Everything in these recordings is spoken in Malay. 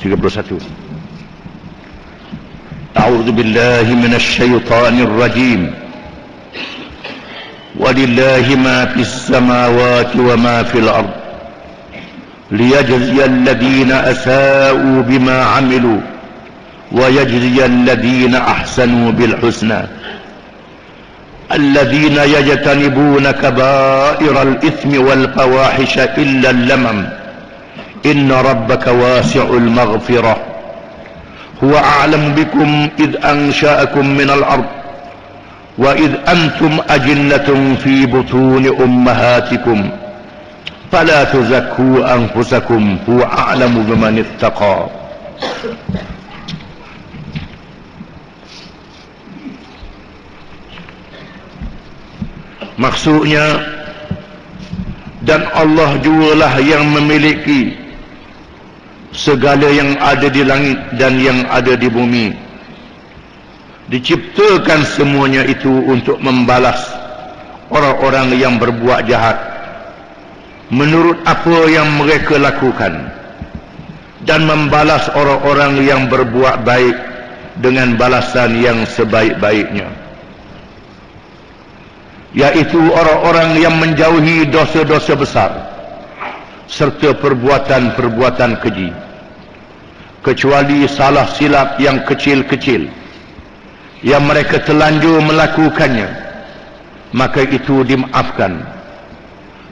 31. A'udzu billahi minasy syaithanir rajim. Walillahi ma fis samawati wa ma fil ard. Liyajziyal ladzina asa'u bima 'amilu wa yajziyal ladzina ahsanu bil husna. الذين يجتنبون كبائر الإثم والفواحش إلا اللمم إن ربك واسع المغفرة هو أعلم بكم إذ أنشأكم من الأرض وإذ أنتم أجنة في بطون أمهاتكم فلا تزكوا أنفسكم هو أعلم بمن اتقى. Maksudnya, dan Allah jugalah yang memiliki segala yang ada di langit dan yang ada di bumi. Diciptakan semuanya itu untuk membalas orang-orang yang berbuat jahat menurut apa yang mereka lakukan, dan membalas orang-orang yang berbuat baik dengan balasan yang sebaik-baiknya, yaitu orang-orang yang menjauhi dosa-dosa besar serta perbuatan-perbuatan keji, kecuali salah silap yang kecil-kecil yang mereka telanjur melakukannya, maka itu dimaafkan.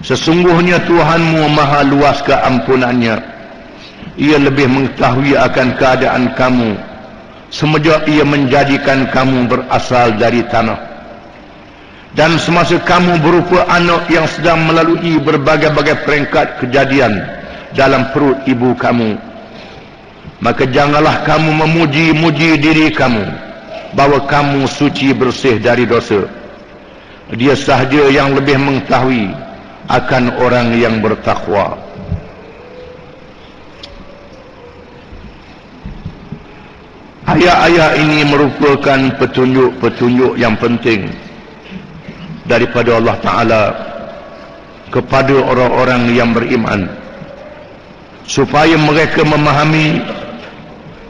Sesungguhnya Tuhanmu maha luas keampunannya. Ia lebih mengetahui akan keadaan kamu semenjak ia menjadikan kamu berasal dari tanah, dan semasa kamu berupa anak yang sedang melalui berbagai-bagai peringkat kejadian dalam perut ibu kamu. Maka janganlah kamu memuji-muji diri kamu bahawa kamu suci bersih dari dosa. Dia sahaja yang lebih mengetahui akan orang yang bertakwa. Ayat-ayat ini merupakan petunjuk-petunjuk yang penting daripada Allah Ta'ala kepada orang-orang yang beriman, supaya mereka memahami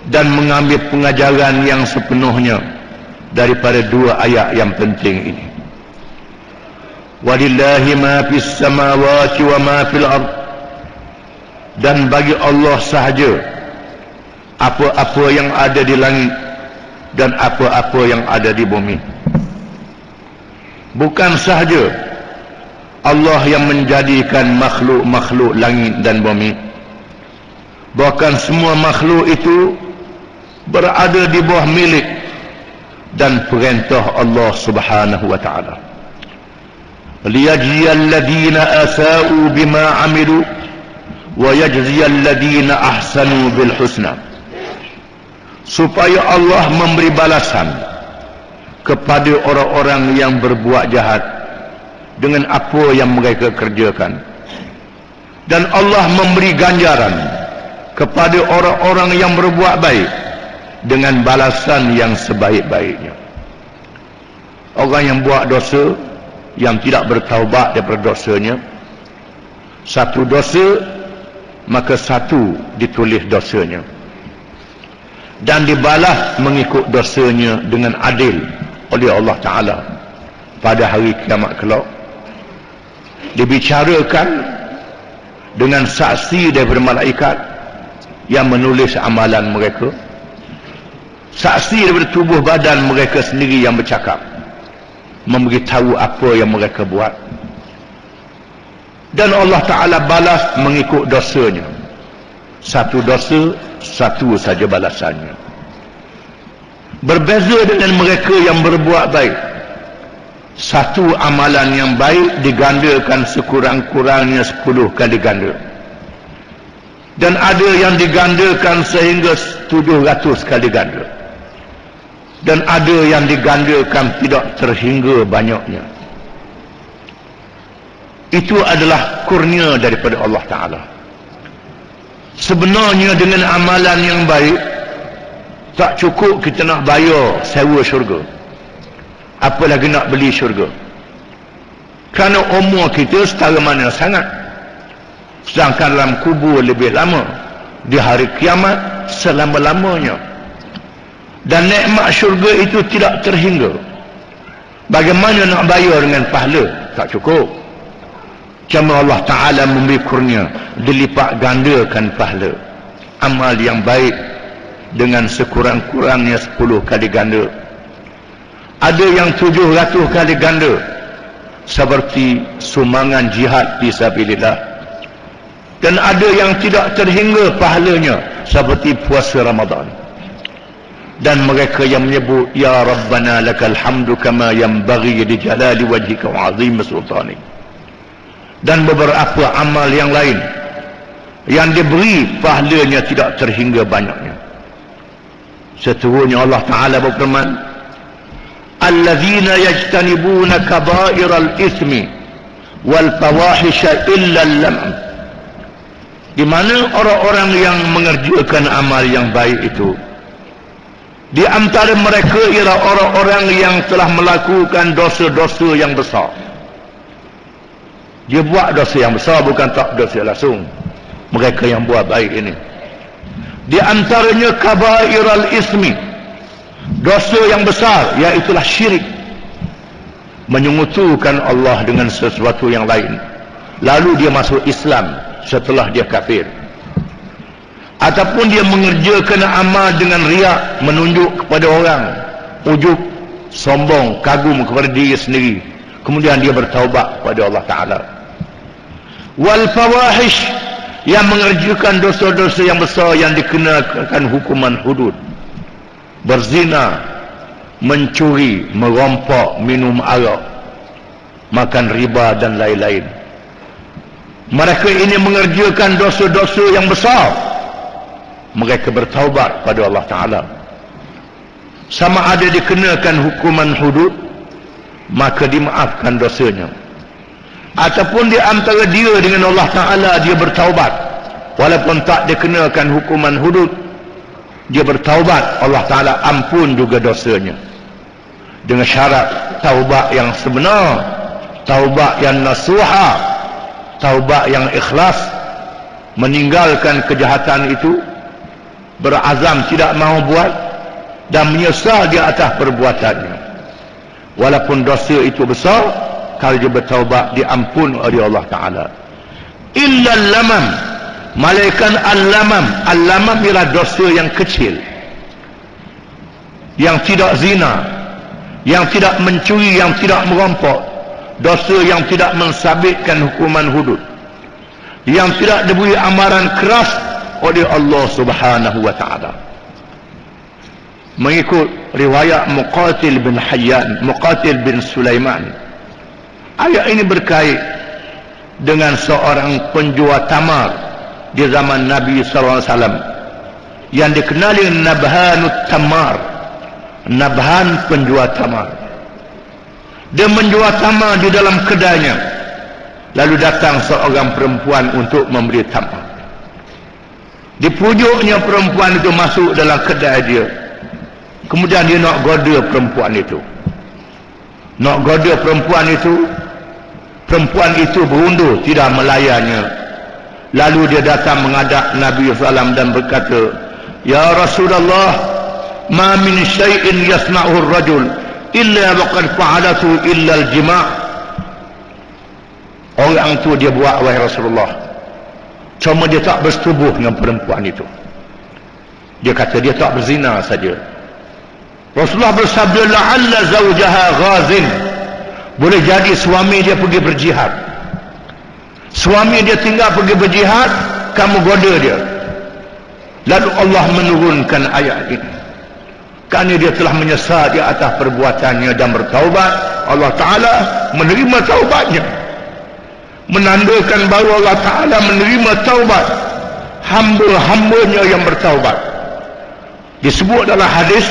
dan mengambil pengajaran yang sepenuhnya daripada dua ayat yang penting ini. Walillahi ma fis samawati wa ma fil ard. Dan bagi Allah sahaja apa-apa yang ada di langit dan apa-apa yang ada di bumi. Bukan sahaja Allah yang menjadikan makhluk-makhluk langit dan bumi, bahkan semua makhluk itu berada di bawah milik dan perintah Allah Subhanahu wa taala. Liyajziyal ladzina asa'u bima 'amilu wa yajziyal ladzina ahsanu bil husna. Supaya Allah memberi balasan kepada orang-orang yang berbuat jahat dengan apa yang mereka kerjakan, dan Allah memberi ganjaran kepada orang-orang yang berbuat baik dengan balasan yang sebaik-baiknya. Orang yang buat dosa, yang tidak bertaubat daripada dosanya, satu dosa maka satu ditulis dosanya, dan dibalas mengikut dosanya dengan adil oleh Allah Ta'ala pada hari kiamat kelak. Dibicarakan dengan saksi daripada malaikat yang menulis amalan mereka, saksi daripada tubuh badan mereka sendiri yang bercakap, memberitahu apa yang mereka buat, dan Allah Ta'ala balas mengikut dosanya. Satu dosa, satu saja balasannya. Berbeza dengan mereka yang berbuat baik, satu amalan yang baik digandakan sekurang-kurangnya 10 kali ganda, dan ada yang digandakan sehingga 700 kali ganda, dan ada yang digandakan tidak terhingga banyaknya. Itu adalah kurnia daripada Allah Ta'ala. Sebenarnya dengan amalan yang baik tak cukup kita nak bayar sewa syurga, apalagi nak beli syurga, kerana umur kita setara mana sangat. Sedangkan dalam kubur lebih lama, di hari kiamat selama-lamanya. Dan nikmat syurga itu tidak terhingga. Bagaimana nak bayar dengan pahala? Tak cukup. Cuma Allah Ta'ala memberi kurnia, dilipat gandakan pahala. Amal yang baik dengan sekurang-kurangnya 10 kali ganda. Ada yang 700 kali ganda, seperti sumbangan jihad fisabilillah. Dan ada yang tidak terhingga pahalanya, seperti puasa Ramadan. Dan mereka yang menyebut, Ya Rabbana lakal hamdu kama yanbaghi li jalali wajhika wa azim sultanik. Dan beberapa amal yang lain yang diberi pahalanya tidak terhingga banyaknya. Seterusnya Allah Ta'ala berfirman, Alladzina yajtanibuna kaba'iral ithmi wal fawahisha illa al-lam. Di mana orang-orang yang mengerjakan amal yang baik itu, di antara mereka ialah orang-orang yang telah melakukan dosa-dosa yang besar. Dia buat dosa yang besar, bukan tak dosa langsung. Mereka yang buat baik ini, di antaranya kabairal ismi, dosa yang besar, iaitulah syirik, menyekutukan Allah dengan sesuatu yang lain, lalu dia masuk Islam setelah dia kafir. Ataupun dia mengerjakan amal dengan riak, menunjuk kepada orang, ujub, sombong, kagum kepada diri sendiri, kemudian dia bertaubat kepada Allah Ta'ala. Wal fawahish, yang mengerjakan dosa-dosa yang besar yang dikenakan hukuman hudud, berzina, mencuri, merompak, minum arak, makan riba dan lain-lain. Mereka ini mengerjakan dosa-dosa yang besar, mereka bertaubat pada Allah Ta'ala. Sama ada dikenakan hukuman hudud, maka dimaafkan dosanya. Ataupun di antara dia dengan Allah Ta'ala, dia bertaubat, walaupun tak dikenakan hukuman hudud, dia bertaubat, Allah Ta'ala ampun juga dosanya. Dengan syarat taubat yang sebenar, taubat yang nasuha, taubat yang ikhlas, meninggalkan kejahatan itu, berazam tidak mahu buat, dan menyesal di atas perbuatannya. Walaupun dosa itu besar, kalau dia bertaubat, diampun oleh Allah Ta'ala. Illa lamam, malaikat al-lamam. Al-lamam ialah dosa yang kecil, yang tidak zina, yang tidak mencuri, yang tidak merompak, dosa yang tidak mensabitkan hukuman hudud, yang tidak diberi amaran keras oleh Allah Subhanahu wa Ta'ala. Mengikut riwayat Muqatil bin Hayyan, Muqatil bin Sulaiman, ayat ini berkait dengan seorang penjual tamar di zaman Nabi SAW yang dikenali Nabhanut Tamar. Nabhan, penjual tamar. Dia menjual tamar di dalam kedainya, lalu datang seorang perempuan untuk membeli tamar. Di pujuknya perempuan itu masuk dalam kedai dia, kemudian dia nak goda perempuan itu. Nak goda perempuan itu berundur, tidak melayannya. Lalu dia datang menghadap Nabi SAW dan berkata, Ya Rasulullah, ma min syai'in yasna'uhu ar-rajul illa waqad fa'alatu illa al-jima'. Orang tu dia buat, wahai Rasulullah, cuma dia tak bersetubuh dengan perempuan itu. Dia kata dia tak berzina saja. Rasulullah bersabda, la'alla zawjaha ghazin, boleh jadi suami dia pergi berjihad. Suami dia tinggal pergi berjihad, kamu goda dia. Lalu Allah menurunkan ayat ini, kerana dia telah menyesal di atas perbuatannya dan bertaubat, Allah Ta'ala menerima taubatnya, menandakan bahawa Allah Ta'ala menerima taubat hamba-hambanya yang bertaubat. Disebut dalam hadis,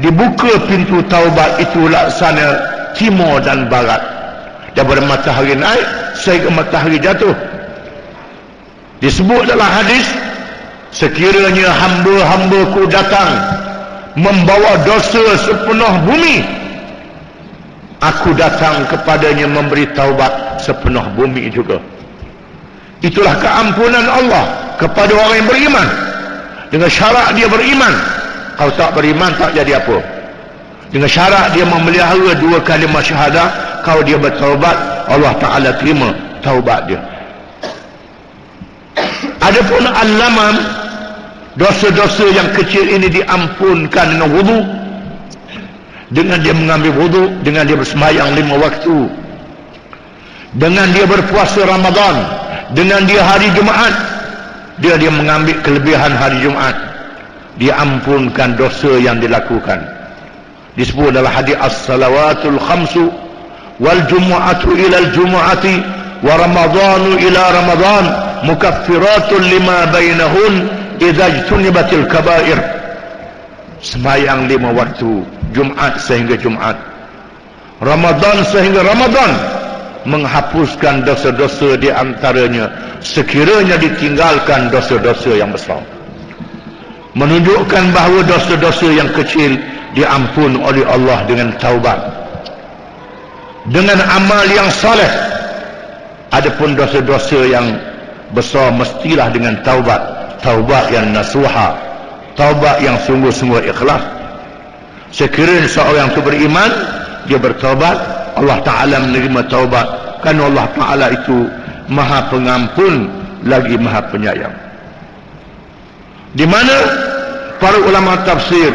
dibuka pintu taubat itu laksana timur dan barat, daripada matahari naik sehingga matahari jatuh. Disebut dalam hadis, sekiranya hamba-hambaku datang membawa dosa sepenuh bumi, aku datang kepadanya memberi taubat sepenuh bumi juga. Itulah keampunan Allah kepada orang yang beriman. Dengan syarat dia beriman. Kalau tak beriman tak jadi apa. Dengan syarat dia memelihara 2 kalimah syahadah, kalau dia bertaubat, Allah Ta'ala terima taubat dia. Adapun al-lamam, dosa-dosa yang kecil ini diampunkan dengan wudu, dengan dia mengambil wudu, dengan dia bersembahyang 5 waktu, dengan dia berpuasa Ramadan, dengan dia hari Jumaat, dia mengambil kelebihan hari Jumaat, diampunkan dosa yang dilakukan. Disebut dalam hadis as-salawatul khamsu wal jumu'atu ila al-jumu'ati wa ramadhanu ila ramadan mukaffiratun lima bainahun idza ijtunibatil kaba'ir. Sembahyang 5 waktu, Jumaat sehingga Jumaat, Ramadan sehingga Ramadan, menghapuskan dosa-dosa di antaranya sekiranya ditinggalkan dosa-dosa yang besar. Menunjukkan bahawa dosa-dosa yang kecil diampun oleh Allah dengan taubat, dengan amal yang soleh. Adapun dosa-dosa yang besar mestilah dengan taubat, taubat yang nasuha, taubat yang sungguh-sungguh ikhlas. Sekiranya seorang itu beriman, dia bertaubat, Allah Ta'ala menerima taubat, kerana Allah Ta'ala itu maha pengampun lagi maha penyayang. Di mana para ulama tafsir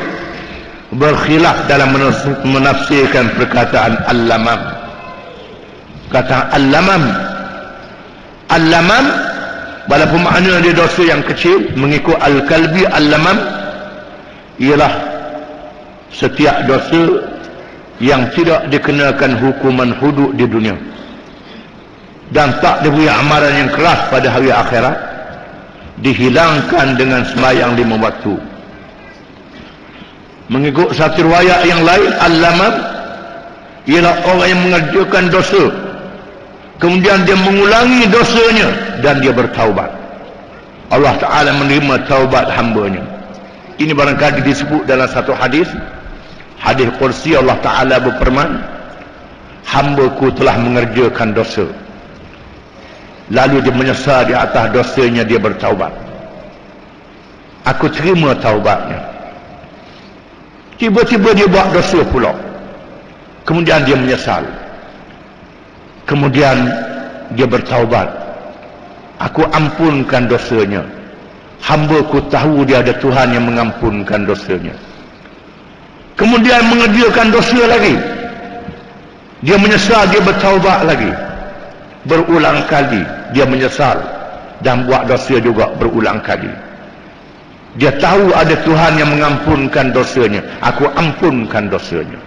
berkhilaf dalam menafsirkan perkataan al-lamam. Kata al-lamam, al-lamam walaupun makna dia dosa yang kecil, mengikut al-kalbi, al-lamam ialah setiap dosa yang tidak dikenakan hukuman hudud di dunia dan tak diberi amaran yang keras pada hari akhirat, dihilangkan dengan sembahyang 5 waktu. Mengikut satu riwayat yang lain, al-lamam ialah orang yang mengerjakan dosa, kemudian dia mengulangi dosanya dan dia bertaubat. Allah Ta'ala menerima taubat hambanya. Ini barangkali disebut dalam satu hadis, hadis kursi. Allah Ta'ala berfirman, hamba-Ku telah mengerjakan dosa, lalu dia menyesal di atas dosanya, dia bertaubat, Aku terima taubatnya. Tiba-tiba dia buat dosa pula, kemudian dia menyesal, kemudian dia bertaubat, Aku ampunkan dosanya. Hamba-Ku tahu dia ada Tuhan yang mengampunkan dosanya. Kemudian mengerjakan dosa lagi, dia menyesal, dia bertaubat lagi, berulang kali dia menyesal dan buat dosa juga berulang kali. Dia tahu ada Tuhan yang mengampunkan dosanya, Aku ampunkan dosanya.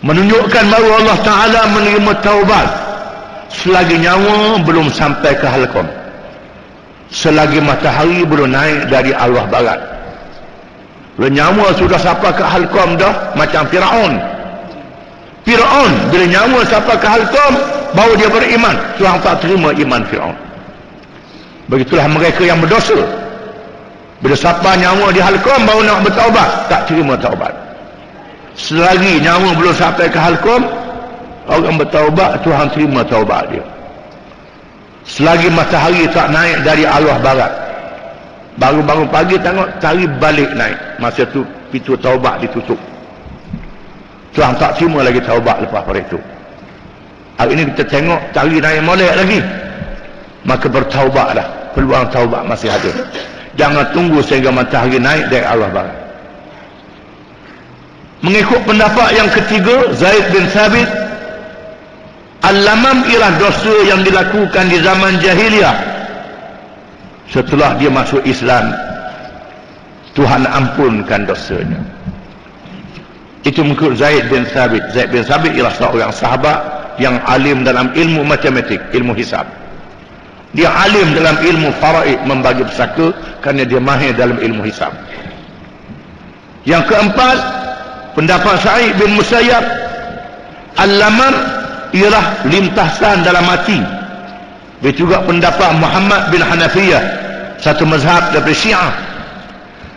Menunjukkan bahawa Allah Ta'ala menerima taubat selagi nyawa belum sampai ke halqam, selagi matahari belum naik dari arwah barat. Nyawa sudah sampai ke halqam dah, macam Fir'aun. Fir'aun bila nyawa sampai ke halqam baru dia beriman, Tuhan tak terima iman Fir'aun. Begitulah mereka yang berdosa, bila sampai nyawa di halqam baru nak bertaubat, tak terima taubat. Selagi nyawa belum sampai ke halqam, orang bertaubat, Tuhan terima taubat dia. Selagi matahari tak naik dari arwah barat, baru bangun pagi tengok cari balik naik, masa tu pintu taubat ditutup. Tuhan tak terima lagi taubat lepas pada itu. Hari ini kita tengok cari naik molek lagi, maka bertaubatlah, peluang taubat masih ada. Jangan tunggu sehingga matahari naik dari arwah barat. Mengikut pendapat yang ketiga, Zaid bin Thabit, al-lamam ialah dosa yang dilakukan di zaman jahiliyah. Setelah dia masuk Islam, Tuhan ampunkan dosanya. Itu mengikut Zaid bin Thabit. Zaid bin Thabit ialah seorang sahabat yang alim dalam ilmu matematik, ilmu hisab. Dia alim dalam ilmu faraid, membagi pusaka, kerana dia mahir dalam ilmu hisab. Yang keempat, pendapat Sa'id bin Musayyab, al-lamam ialah lintasan dalam hati. Begitu juga pendapat Muhammad bin Hanafiyah, satu mazhab daripada Syiah,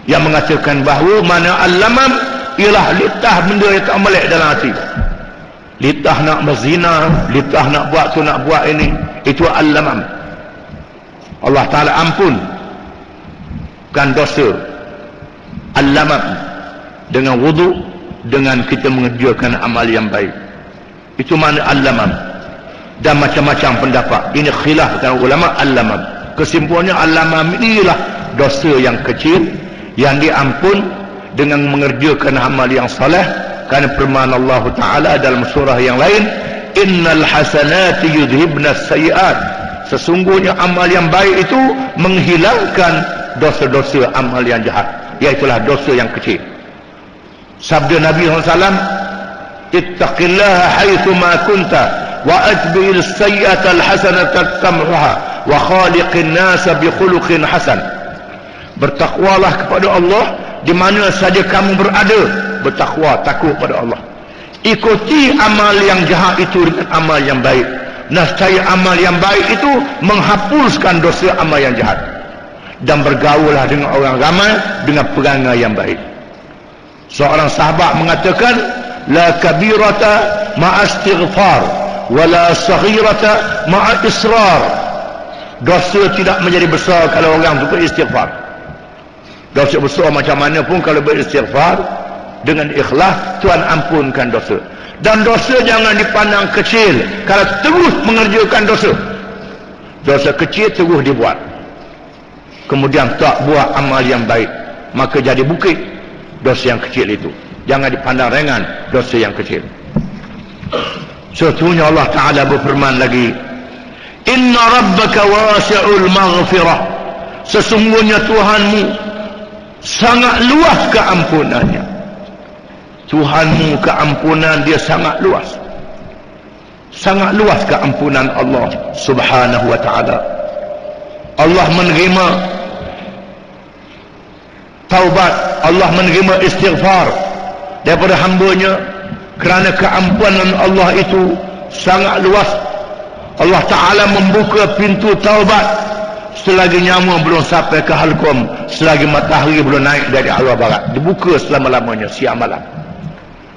yang mengatakan bahawa mana al-lamam ialah litah benda yang tak melek dalam hati. Litah nak berzina, litah nak buat tu nak buat ini, itu al-lamam. Allah Ta'ala ampun. dosa al-lamam dengan wudu, dengan kita mengerjakan amal yang baik. Itu makna al-lamam. Dan macam-macam pendapat. Ini khilafkan ulama al-lamam. Kesimpulannya al-lamam inilah dosa yang kecil yang diampun dengan mengerjakan amal yang soleh. Kerana firman Allah Ta'ala dalam surah yang lain, innal hasanati yudhibna sayyi'at. Sesungguhnya amal yang baik itu menghilangkan dosa-dosa amal yang jahat, iaitulah dosa yang kecil. Sabda Nabi SAW, ittaqillaha haithuma kunta wa atbi'il sayyi'ata al-hasanata tamhuha wa khaliqin nasa bi khuluqin hasan. Bertakwalah kepada Allah di mana saja kamu berada. Bertakwa, takut pada Allah. Ikuti amal yang jahat itu dengan amal yang baik. Nescaya amal yang baik itu menghapuskan dosa amal yang jahat. Dan bergaullah dengan orang ramai dengan perangai yang baik. Seorang sahabat mengatakan, la kabirata ma'a istighfar wa la saghirata ma'a israr. Dosa tidak menjadi besar kalau orang itu beristighfar. Dosa besar macam mana pun kalau beristighfar dengan ikhlas, Tuhan ampunkan dosa. Dan dosa jangan dipandang kecil kalau terus mengerjakan dosa. Dosa kecil terus dibuat, kemudian tak buat amal yang baik, maka jadi bukit dosa yang kecil itu. Jangan dipandang ringan dosa yang kecil. Sesungguhnya Allah Ta'ala berfirman lagi, inna rabbaka wasi'ul maghfirah. Sesungguhnya Tuhanmu sangat luas keampunannya. Tuhanmu keampunan dia sangat luas. Sangat luas keampunan Allah Subhanahu wa ta'ala. Allah menerima taubat, Allah menerima istighfar daripada hambanya kerana keampunan Allah itu sangat luas. Allah Ta'ala membuka pintu taubat selagi nyawa belum sampai ke halqum, selagi matahari belum naik dari arah barat. Dibuka selama-lamanya siang malam.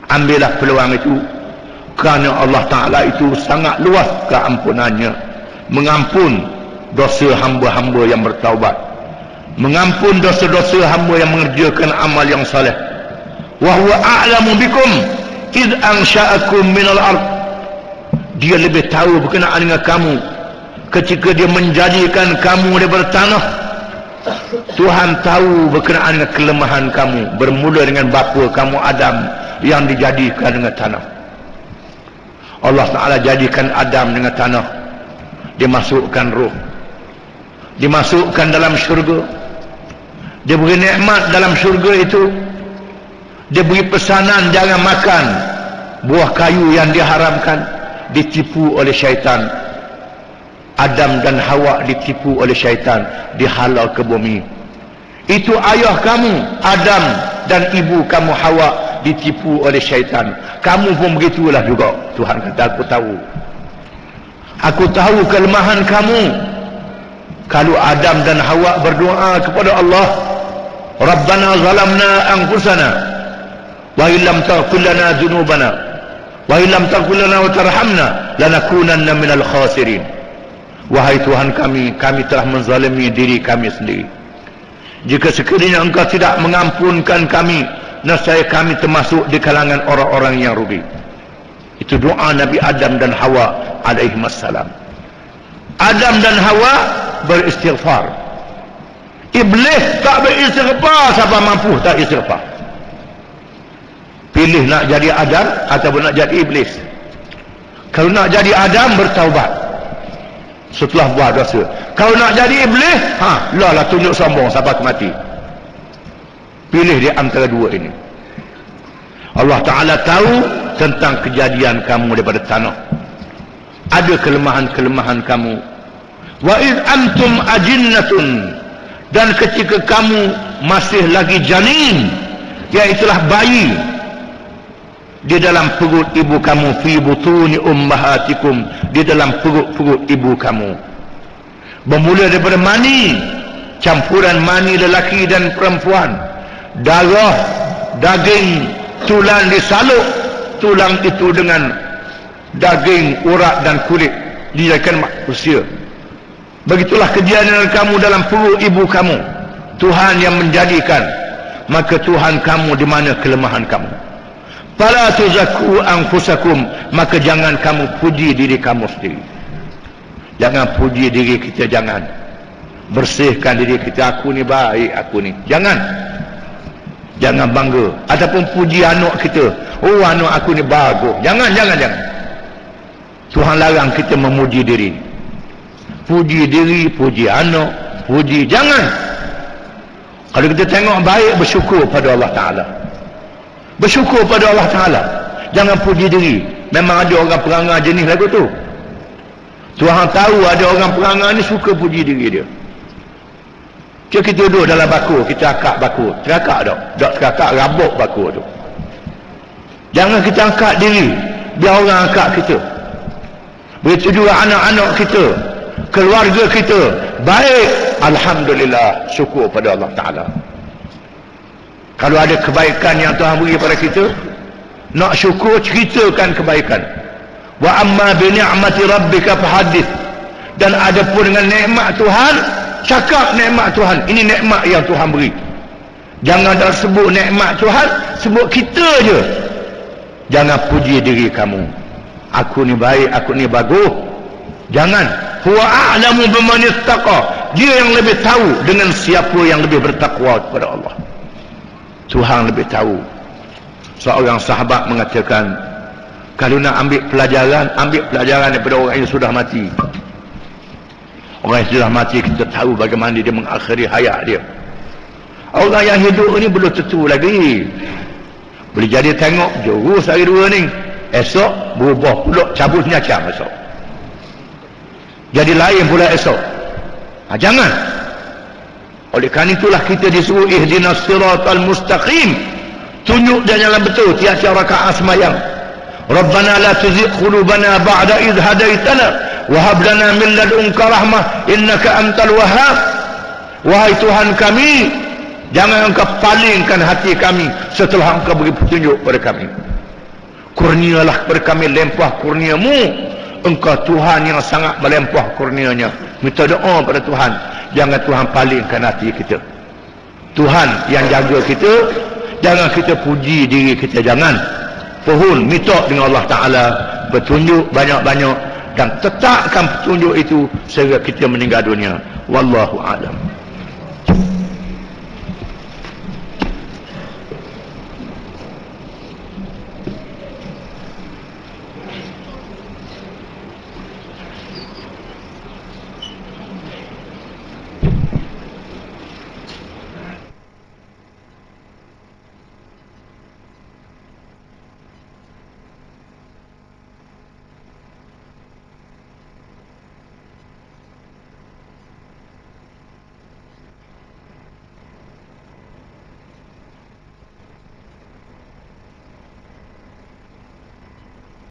Ambillah peluang itu, kerana Allah Ta'ala itu sangat luas keampunannya, mengampun dosa hamba-hamba yang bertaubat, mengampun dosa-dosa hamba yang mengerjakan amal yang saleh. Wa huwa a'lamu bikum id ansha'akum minal ard. Dia lebih tahu berkenaan dengan kamu ketika dia menjadikan kamu daripada tanah. Tuhan tahu berkenaan dengan kelemahan kamu, bermula dengan bapa kamu Adam yang dijadikan dengan tanah. Allah Ta'ala jadikan Adam dengan tanah, dimasukkan roh, dimasukkan dalam syurga, dia beri nikmat dalam syurga itu, dia beri pesanan jangan makan buah kayu yang diharamkan. Ditipu oleh syaitan. Adam dan Hawa ditipu oleh syaitan, dihalau ke bumi. Itu ayah kamu Adam dan ibu kamu Hawa ditipu oleh syaitan. Kamu pun begitulah juga. Tuhan kata, aku tahu kelemahan kamu. Kalau Adam dan Hawa berdoa kepada Allah, Rabbana zalamna anfusana wa illam taghfir lana dhunubana wa illam taghfir lana wa tarhamna lanakunanna minal khasirin. Wahai Tuhan kami telah menzalimi diri kami sendiri. Jika sekiranya Engkau tidak mengampunkan kami, nescaya kami termasuk di kalangan orang-orang yang rugi. Itu doa Nabi Adam dan Hawa alaihissalam. Adam dan Hawa beristighfar. Iblis tak beristighfar. Siapa mampu tak istighfar? Pilih nak jadi Adam ataupun nak jadi Iblis. Kalau nak jadi Adam, bertaubat setelah buat dosa. Kalau nak jadi Iblis, lah tunjuk sombong sampai mati. Pilih di antara dua ini. Allah Ta'ala tahu tentang kejadian kamu daripada tanah. Ada kelemahan-kelemahan kamu. Wa id antum ajinnatun. Dan ketika kamu masih lagi janin, iaitulah bayi di dalam perut ibu kamu, fi butuni ummahatikum, di dalam perut ibu kamu. Bermula daripada mani, campuran mani lelaki dan perempuan, darah, daging, tulang disaluk, tulang itu dengan daging, urat dan kulit dijadikan manusia. Begitulah kejadian kamu dalam perut ibu kamu. Tuhan yang menjadikan, maka Tuhan kamu di mana kelemahan kamu. Fala tuzakku anfusakum, maka jangan kamu puji diri kamu sendiri. Jangan puji diri kita, jangan. Bersihkan diri kita, aku ni baik, aku ni. Jangan bangga. Ataupun puji anak kita, oh anak aku ni bagus. Jangan. Tuhan larang kita memuji diri. Puji diri, puji anak, puji, jangan. Kalau kita tengok baik, bersyukur pada Allah Ta'ala. Bersyukur pada Allah Ta'ala. Jangan puji diri. Memang ada orang perangai jenis lagu tu. Tuhan tahu ada orang perangai ni suka puji diri dia. Kita duduk dalam baku, kita akak baku. Terakak tak? Tak terakak, rabuk baku tu. Jangan kita angkat diri, biar orang angkat kita. Begitu juga anak-anak kita, keluarga kita baik, alhamdulillah, syukur pada Allah Ta'ala. Kalau ada kebaikan yang Tuhan beri pada kita, nak syukur, ceritakan kebaikan. Wa amma bi ni'mati rabbika fahaddits. Dan ada pun dengan nikmat Tuhan, cakap nikmat Tuhan. Ini nikmat yang Tuhan beri. Jangan dah sebut nikmat Tuhan, sebut kita je. Jangan puji diri kamu, aku ni baik, aku ni bagus. Jangan. Huwa a'lamu biman ittaqa. Dia yang lebih tahu dengan siapa yang lebih bertakwa kepada Allah. Tuhan lebih tahu. Seorang sahabat mengatakan, kalau nak ambil pelajaran daripada orang yang sudah mati. Orang yang sudah mati, kita tahu bagaimana dia mengakhiri hayat dia. Orang yang hidup ni belum tentu lagi. Boleh jadi tengok jurus hari dua ni, esok berubah pula, cabut nyacam esok. Jadi lain pula esok. Jangan. Oleh kerana itulah kita disuruh ihdinas siratal mustaqim. Tunjuk dan jalan betul tiap-tiap rakaat sembahyang. Rabbana la tuzigh qulubana ba'da idh hadaitana wa hab lana min ladunka rahmah innaka antal wahhab. Wahai Tuhan kami, jangan engkau palingkan hati kami setelah engkau beri petunjuk kepada kami. Kurnialah kepada kami limpah kurniamu. Engkau Tuhan yang sangat melimpah kurnianya. Minta doa pada Tuhan, jangan Tuhan palingkan hati kita. Tuhan yang jaga kita, jangan kita puji diri kita, jangan. Pohon minta dengan Allah Ta'ala petunjuk banyak-banyak, dan tetapkan petunjuk itu sehingga kita meninggal dunia. Wallahu a'lam.